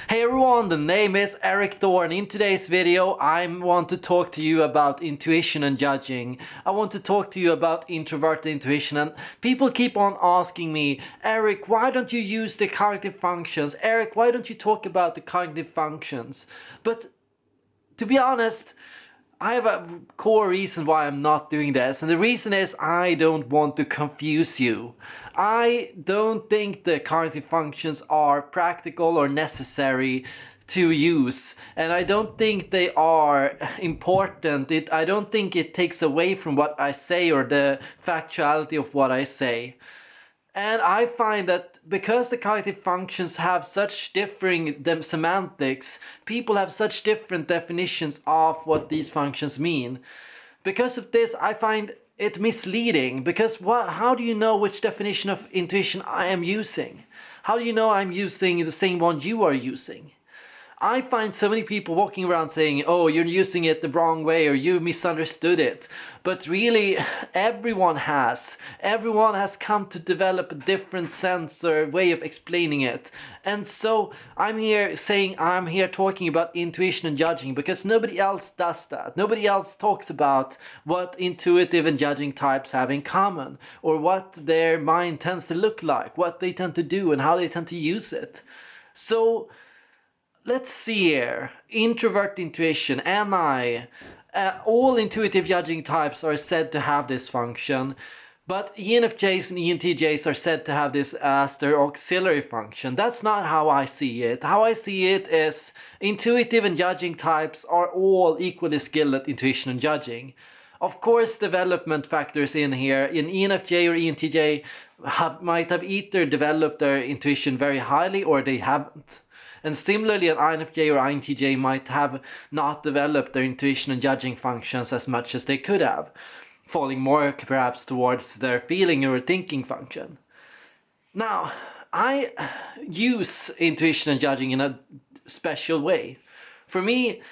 Hey everyone, the name is Erik Thor, and in today's video I want to talk to you about intuition and judging. I want to talk to you about introverted intuition, and people keep on asking me, Erik, why don't you use the cognitive functions? Erik, why don't you talk about the cognitive functions? But to be honest, I have a core reason why I'm not doing this, and the reason is I don't want to confuse you. I don't think the cognitive functions are practical or necessary to use, and I don't think they are important. I don't think it takes away from what I say or the factuality of what I say. And I find that because the cognitive functions have such differing semantics, people have such different definitions of what these functions mean. Because of this, I find it misleading. Because how do you know which definition of intuition I am using? How do you know I'm using the same one you are using? I find so many people walking around saying, oh, you're using it the wrong way or you misunderstood it. But really, everyone has. Everyone has come to develop a different sense or way of explaining it. And so I'm here talking about intuition and judging because nobody else does that. Nobody else talks about what intuitive and judging types have in common, or what their mind tends to look like, what they tend to do and how they tend to use it. So let's see here. Introvert intuition, NI. All intuitive judging types are said to have this function, but ENFJs and ENTJs are said to have this as their auxiliary function. That's not how I see it. How I see it is intuitive and judging types are all equally skilled at intuition and judging. Of course, development factors in here. An ENFJ or ENTJ might have either developed their intuition very highly or they haven't. And similarly, an INFJ or INTJ might have not developed their intuition and judging functions as much as they could have, falling more perhaps towards their feeling or thinking function. Now, I use intuition and judging in a special way. For me,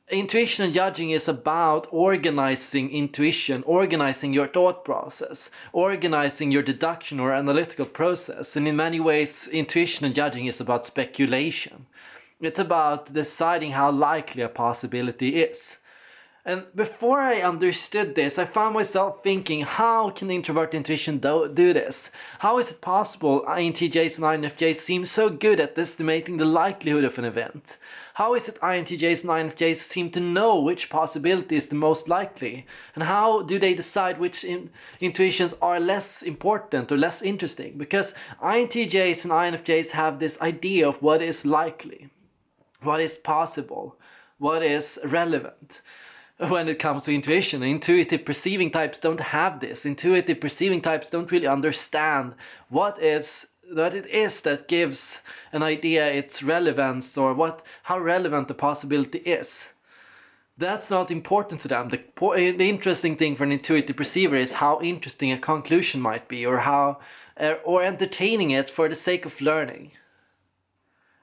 intuition and judging is about organizing intuition, organizing your thought process, organizing your deduction or analytical process. And in many ways, intuition and judging is about speculation. It's about deciding how likely a possibility is. And before I understood this, I found myself thinking, how can introvert intuition do this? How is it possible INTJs and INFJs seem so good at estimating the likelihood of an event? How is it INTJs and INFJs seem to know which possibility is the most likely? And how do they decide which intuitions are less important or less interesting? Because INTJs and INFJs have this idea of what is likely, what is possible, what is relevant. When it comes to intuition, intuitive perceiving types don't have this. Intuitive perceiving types don't really understand what it is that gives an idea its relevance, or how relevant the possibility is. That's not important to them. The interesting thing for an intuitive perceiver is how interesting a conclusion might be, or entertaining it for the sake of learning.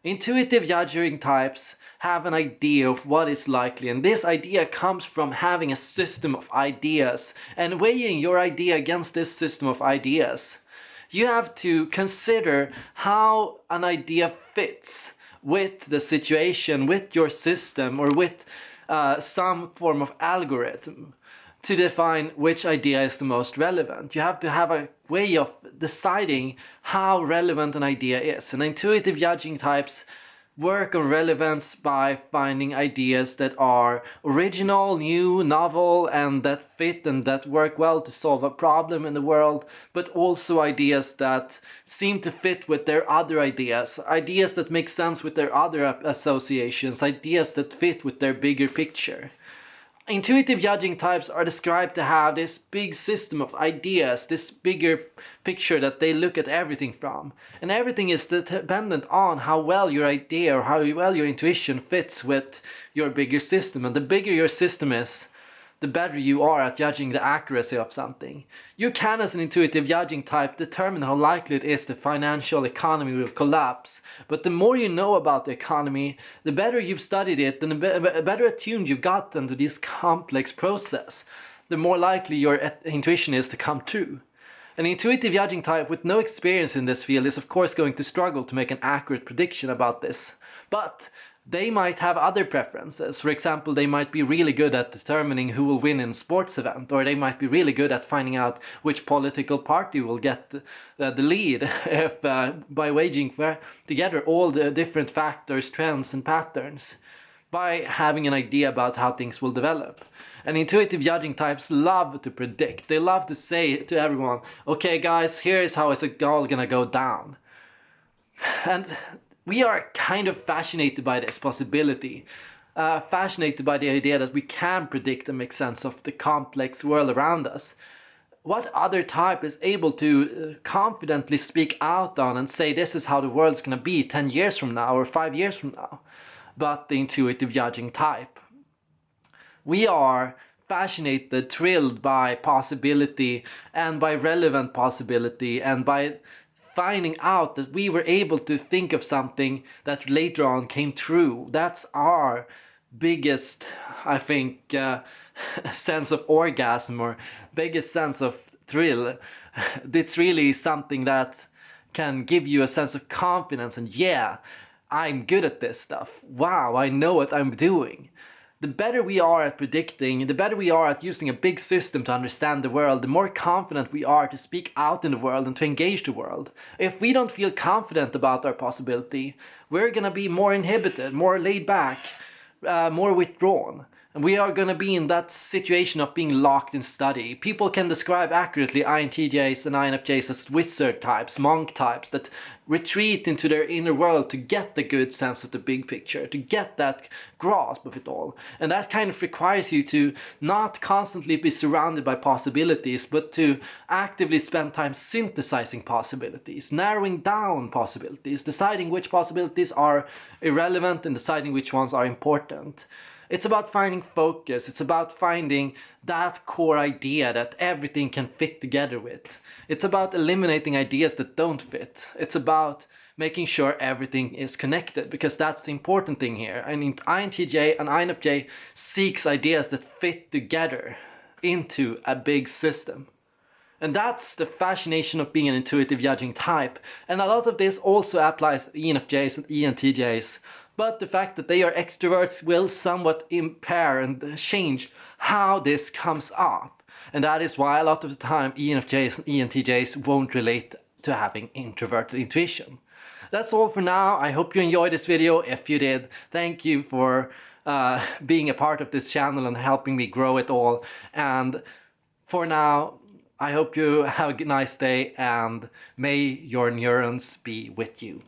Intuitive judging types have an idea of what is likely, and this idea comes from having a system of ideas and weighing your idea against this system of ideas. You have to consider how an idea fits with the situation, with your system, or with some form of algorithm to define which idea is the most relevant. You have to have a way of deciding how relevant an idea is. And intuitive judging types work on relevance by finding ideas that are original, new, novel, and that fit and that work well to solve a problem in the world, but also ideas that seem to fit with their other ideas, ideas that make sense with their other associations, ideas that fit with their bigger picture. Intuitive judging types are described to have this big system of ideas, this bigger picture that they look at everything from. And everything is dependent on how well your idea or how well your intuition fits with your bigger system. And the bigger your system is, the better you are at judging the accuracy of something. You can, as an intuitive judging type, determine how likely it is the financial economy will collapse. But the more you know about the economy, the better you've studied it, and the better attuned you've gotten to this complex process, the more likely your intuition is to come true. An intuitive judging type with no experience in this field is of course going to struggle to make an accurate prediction about this. But they might have other preferences. For example, they might be really good at determining who will win in a sports event, or they might be really good at finding out which political party will get the lead if, by waging together all the different factors, trends and patterns, by having an idea about how things will develop. And intuitive judging types love to predict. They love to say to everyone, okay guys, here's how it's all gonna go down. And we are kind of fascinated by this possibility. Fascinated by the idea that we can predict and make sense of the complex world around us. What other type is able to confidently speak out on and say this is how the world's gonna be 10 years from now or 5 years from now? But the intuitive judging type. We are fascinated, thrilled by possibility and by relevant possibility and by finding out that we were able to think of something that later on came true. That's our biggest, I think, sense of orgasm or biggest sense of thrill. It's really something that can give you a sense of confidence and yeah, I'm good at this stuff. Wow, I know what I'm doing. The better we are at predicting, the better we are at using a big system to understand the world, the more confident we are to speak out in the world and to engage the world. If we don't feel confident about our possibility, we're gonna be more inhibited, more laid back, more withdrawn. And we are gonna be in that situation of being locked in study. People can describe accurately INTJs and INFJs as wizard types, monk types that retreat into their inner world to get the good sense of the big picture, to get that grasp of it all. And that kind of requires you to not constantly be surrounded by possibilities, but to actively spend time synthesizing possibilities, narrowing down possibilities, deciding which possibilities are irrelevant and deciding which ones are important. It's about finding focus. It's about finding that core idea that everything can fit together with. It's about eliminating ideas that don't fit. It's about making sure everything is connected, because that's the important thing here. I mean, INTJ and INFJ seeks ideas that fit together into a big system. And that's the fascination of being an intuitive judging type. And a lot of this also applies to ENFJs and ENTJs. But the fact that they are extroverts will somewhat impair and change how this comes off. And that is why a lot of the time ENFJs and ENTJs won't relate to having introverted intuition. That's all for now. I hope you enjoyed this video. If you did, thank you for being a part of this channel and helping me grow it all. And for now, I hope you have a nice day and may your neurons be with you.